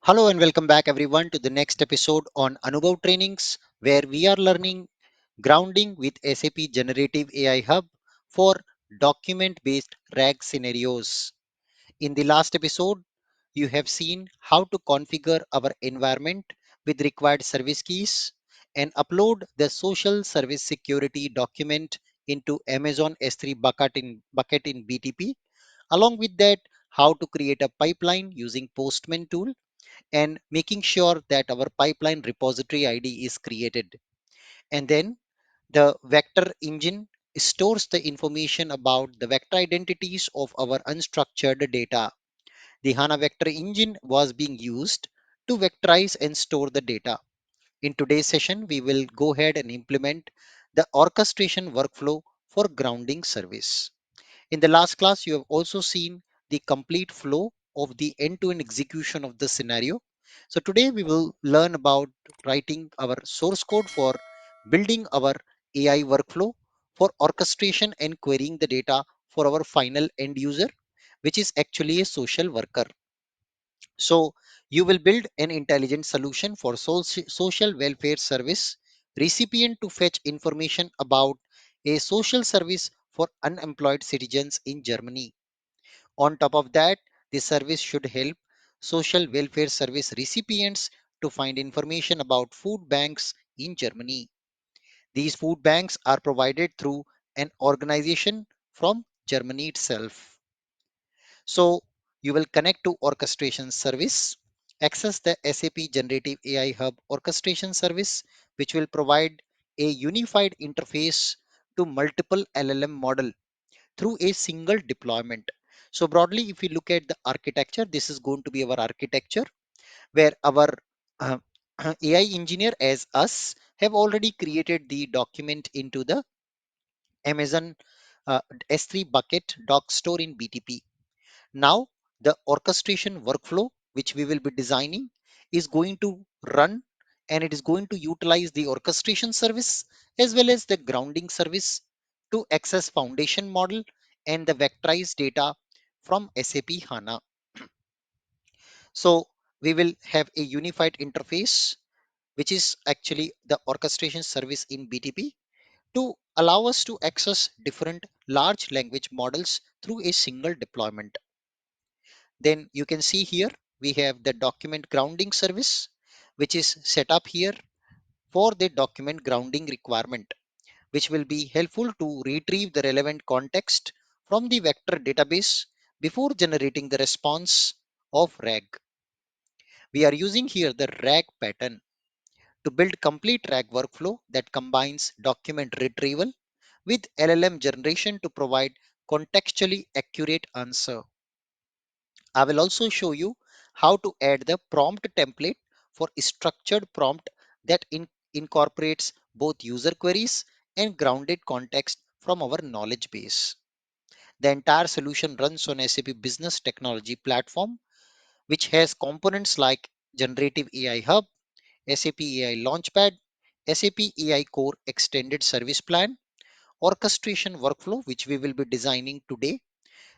Hello and welcome back everyone to the next episode on Anubhav trainings where we are learning grounding with SAP Generative AI Hub for document based RAG scenarios. In the last episode, you have seen how to configure our environment with required service keys and upload the social service security document into Amazon S3 bucket in BTP. Along with that, how to create a pipeline using Postman tool and making sure that our pipeline repository ID is created. And then the vector engine stores the information about the vector identities of our unstructured data. The HANA vector engine was being used to vectorize and store the data. In today's session, we will go ahead and implement the orchestration workflow for grounding service. In the last class, you have also seen the complete flow of the end-to-end execution of the scenario. So today we will learn about writing our source code for building our AI workflow for orchestration and querying the data for our final end user, which is actually a social worker. So you will build an intelligent solution for social welfare service recipient to fetch information about a social service for unemployed citizens in Germany. On top of that, the service should help social welfare service recipients to find information about food banks in Germany. These food banks are provided through an organization from Germany itself. So you will connect to orchestration service, access the SAP Generative AI Hub orchestration service, which will provide a unified interface to multiple LLM model through a single deployment. So broadly, if we look at the architecture, this is going to be our architecture where our uh, AI engineer as us have already created the document into the Amazon S3 bucket doc store in BTP. Now, the orchestration workflow, which we will be designing, is going to run and it is going to utilize the orchestration service as well as the grounding service to access foundation model and the vectorized data from SAP HANA. So we will have a unified interface, which is actually the orchestration service in BTP to allow us to access different large language models through a single deployment. Then you can see here we have the document grounding service, which is set up here for the document grounding requirement, which will be helpful to retrieve the relevant context from the vector database before generating the response of RAG. We are using here the RAG pattern to build complete RAG workflow that combines document retrieval with LLM generation to provide contextually accurate answer. I will also show you how to add the prompt template for structured prompt that incorporates both user queries and grounded context from our knowledge base. The entire solution runs on SAP Business Technology Platform, which has components like Generative AI Hub, SAP AI Launchpad, SAP AI Core Extended Service Plan, orchestration workflow, which we will be designing today,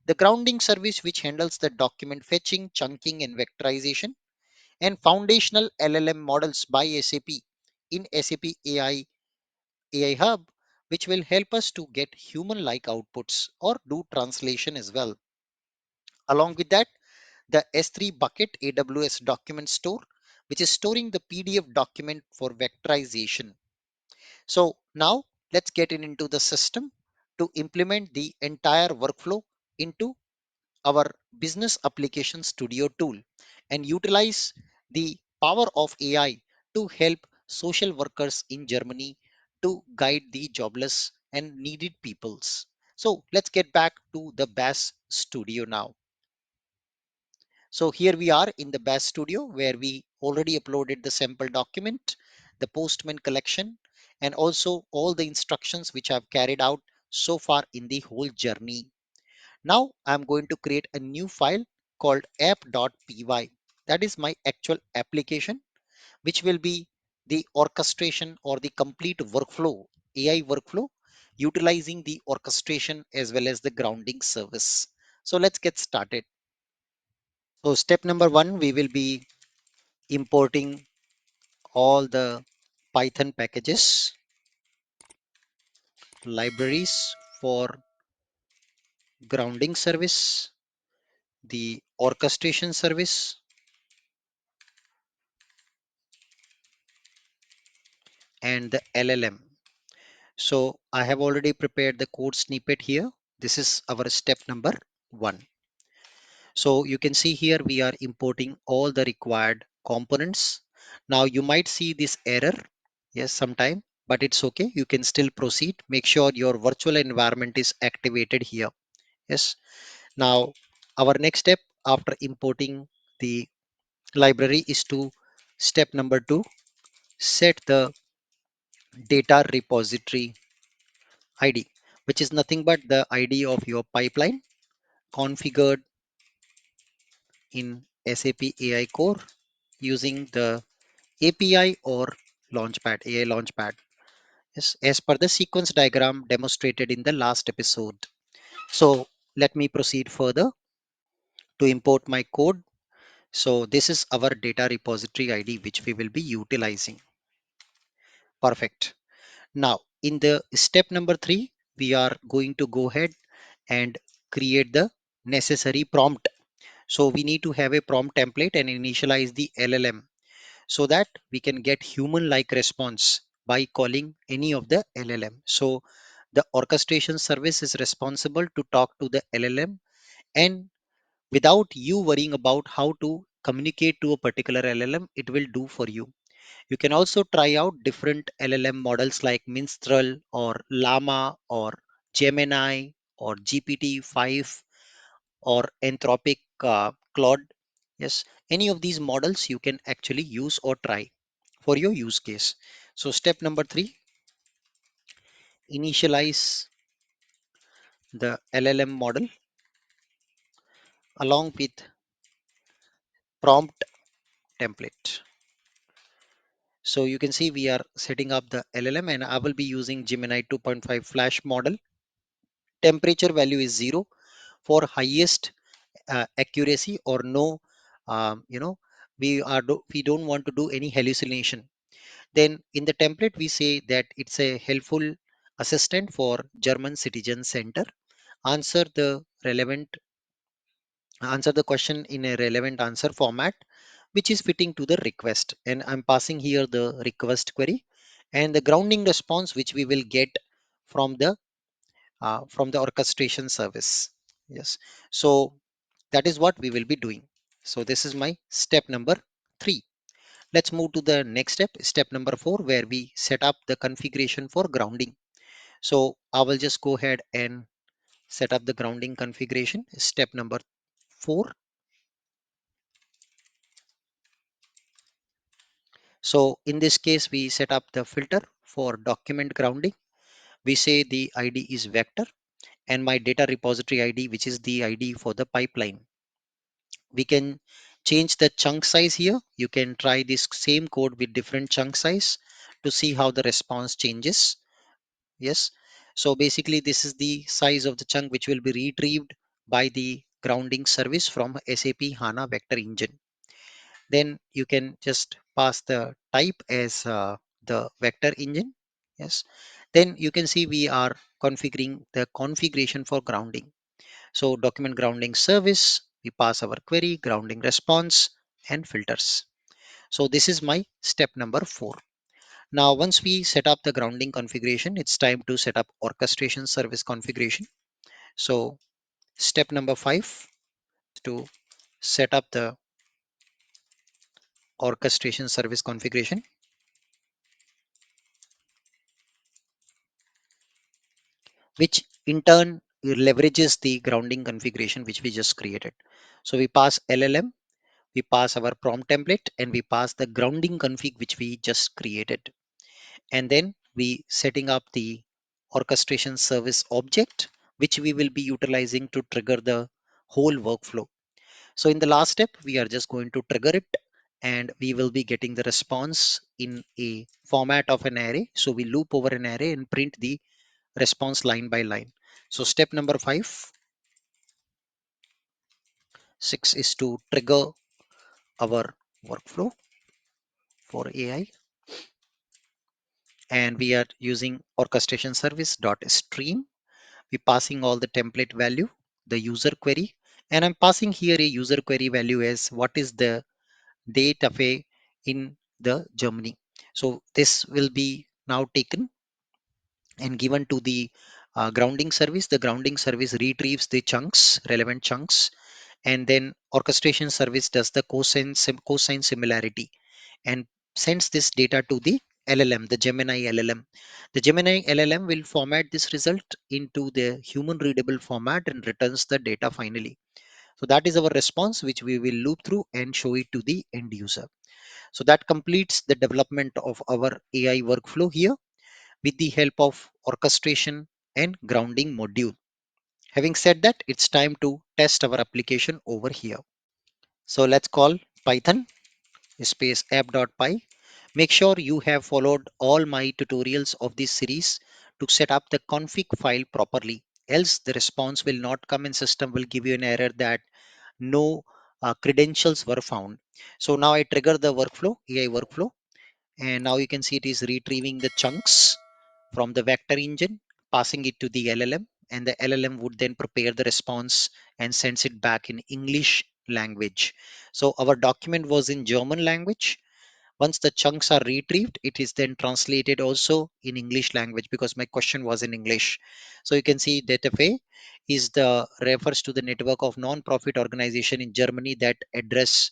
the grounding service, which handles the document fetching, chunking, and vectorization, and foundational LLM models by SAP in SAP AI Hub, which will help us to get human-like outputs or do translation as well. Along with that, the S3 bucket AWS document store, which is storing the PDF document for vectorization. So now let's get into the system to implement the entire workflow into our business application studio tool and utilize the power of AI to help social workers in Germany to guide the jobless and needed peoples. So let's get back to the BAS studio now. So here we are in the BAS studio where we already uploaded the sample document, the Postman collection, and also all the instructions which I've carried out so far in the whole journey. Now I'm going to create a new file called app.py. That is my actual application, which will be the orchestration or the complete workflow, AI workflow, utilizing the orchestration as well as the grounding service. So let's get started. So step number one, we will be importing all the Python packages, libraries for grounding service, the orchestration service, and the LLM. So I have already prepared the code snippet here. This is our step number 1. So you can see here we are importing all the required components. Now you might see this error, yes, sometime, but it's okay. You can still proceed. Make sure your virtual environment is activated here. Yes. Now our next step after importing the library is to step number 2, set the data repository ID, which is nothing but the ID of your pipeline configured in SAP AI Core using the API or Launchpad, AI Launchpad. Yes, as per the sequence diagram demonstrated in the last episode. So let me proceed further to import my code. So this is our data repository ID which we will be utilizing. Perfect. Now in the step number 3, we are going to go ahead and create the necessary prompt. So we need to have a prompt template and initialize the LLM so that we can get human like response by calling any of the LLM. So the orchestration service is responsible to talk to the LLM, and without you worrying about how to communicate to a particular LLM, it will do for you. You can also try out different LLM models like Minstrel or Llama or Gemini or GPT-5 or Anthropic Claude. Yes, any of these models you can actually use or try for your use case. So step number 3, initialize the LLM model along with prompt template. So you can see we are setting up the LLM and I will be using Gemini 2.5 flash model. Temperature value is 0 for highest accuracy or no, we don't want to do any hallucination. Then in the template, we say that it's a helpful assistant for German Citizen Center. Answer the relevant, answer the question in a relevant answer format, which is fitting to the request. And I'm passing here the request query and the grounding response, which we will get from the orchestration service. Yes. So that is what we will be doing. So this is my step number 3. Let's move to the next step, step number 4, where we set up the configuration for grounding. So I will just go ahead and set up the grounding configuration. Step number 4. So in this case, we set up the filter for document grounding. We say the ID is vector and my data repository ID, which is the ID for the pipeline. We can change the chunk size here. You can try this same code with different chunk size to see how the response changes. Yes. So basically this is the size of the chunk which will be retrieved by the grounding service from SAP HANA vector engine. Then you can just pass the type as the vector engine. Yes. Then you can see we are configuring the configuration for grounding. So document grounding service, we pass our query, grounding response and filters. So this is my step number 4. Now, once we set up the grounding configuration, it's time to set up orchestration service configuration. So step number 5 to set up the orchestration service configuration, which in turn leverages the grounding configuration which we just created. So we pass LLM, we pass our prompt template, and we pass the grounding config which we just created. And then we setting up the orchestration service object, which we will be utilizing to trigger the whole workflow. So in the last step, we are just going to trigger it and we will be getting the response in a format of an array. So we loop over an array and print the response line by line. So step number 6 is to trigger our workflow. for AI, and we are using orchestration service dot stream. We passing all the template value, the user query, and I'm passing here a user query value as what is the date of a in the Germany. So this will be now taken and given to the grounding service. The grounding service retrieves the chunks, relevant chunks, and then orchestration service does the cosine similarity and sends this data to the LLM, the Gemini LLM. The Gemini LLM will format this result into the human readable format and returns the data finally. So that is our response, which we will loop through and show it to the end user. So that completes the development of our AI workflow here with the help of orchestration and grounding module. Having said that, it's time to test our application over here. So let's call Python space app.py. Make sure you have followed all my tutorials of this series to set up the config file properly. Else the response will not come and system will give you an error that no credentials were found. So now I trigger the workflow, AI workflow, and now you can see it is retrieving the chunks from the vector engine, passing it to the LLM, and the LLM would then prepare the response and sends it back in English language. So our document was in German language. Once the chunks are retrieved, it is then translated also in English language because my question was in English. So you can see DataFA is the refers to the network of non-profit organization in Germany that address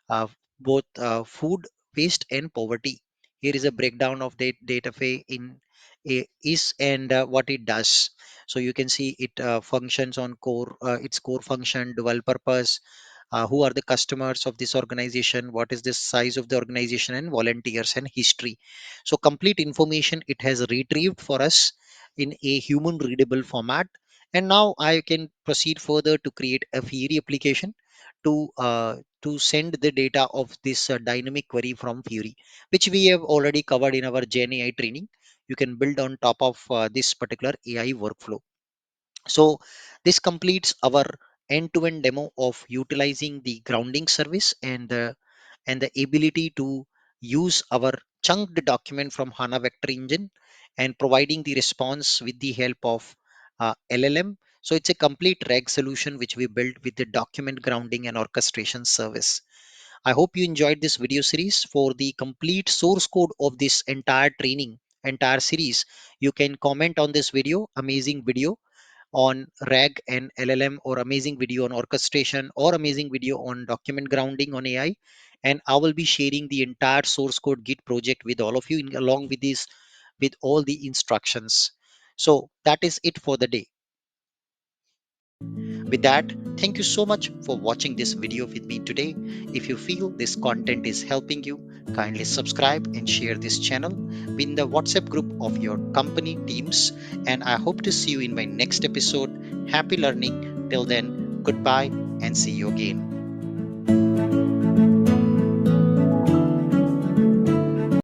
uh, both food waste and poverty. Here is a breakdown of DataFA in is and what it does. So you can see it functions on core, its core function, dual purpose, who are the customers of this organization, what is the size of the organization, and volunteers and history. So complete information it has retrieved for us in a human readable format. And now I can proceed further to create a Fury application to send the data of this dynamic query from Fury, which we have already covered in our Gen AI training. You can build on top of this particular AI workflow. So this completes our end-to-end demo of utilizing the grounding service and the ability to use our chunked document from HANA Vector Engine and providing the response with the help of LLM. So it's a complete RAG solution which we built with the document grounding and orchestration service. I hope you enjoyed this video series. For the complete source code of this entire training, entire series, you can comment on this video, amazing video on RAG and LLM, or amazing video on orchestration, or amazing video on document grounding on AI. And I will be sharing the entire source code Git project with all of you along with this, with all the instructions. So that is it for the day. With that, thank you so much for watching this video with me today. If you feel this content is helping you, kindly subscribe and share this channel in the WhatsApp group of your company teams. And I hope to see you in my next episode. Happy learning. Till then, goodbye and see you again.